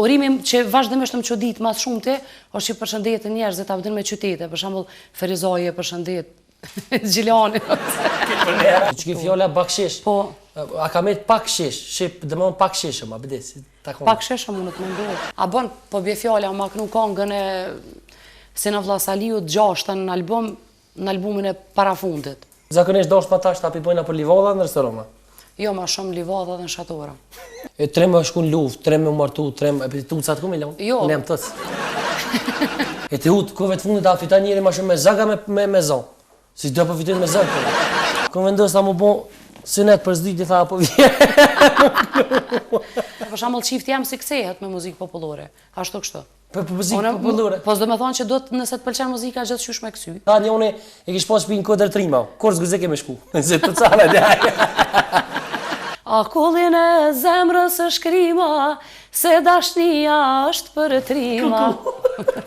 urimi që vazhdimisht më çudit më shumëti është që përshëndeten njerëzit ta vëdin me qytete, për shembull Ferizoje përshëndet Gjilani. Që ki fjalla bakshish? Po. A ka met pak shish? Shqip dëmon pak shishëm, a bides? Pak shishëm unë të mundohet. A bën, po bje fjalla ma kënu kongën e Sina Vllasaliut 6 në album, në albumin e parafundit. Zakonisht dosh ma tash të apipojna për livada në restorana? Jo, ma shumë livada dhe në shatora. E trem e shku në luft, trem e martu, trem e për tucat ku me laun? Jo. Lem tëc. E të hut, kove të fundit a fitan njëri ma shumë me zaga me zon. Si do po fitojnë me zaga. Kom vendos ta mu bo synet për zditi, tha apo vje. Për shembull çifti jam si kthehet me muzikë popullore. Ashtu kështu. Për muzikë popullore. Po s'do me thonë që nëse të pëlqen muzika gjithë qysh me kësy. Ta një une e kish pas shpinë kodër trima, kur s'gëze ke me shku. Se të cale dhe. Akullin e zemrës është krima, se dashnia është për trima.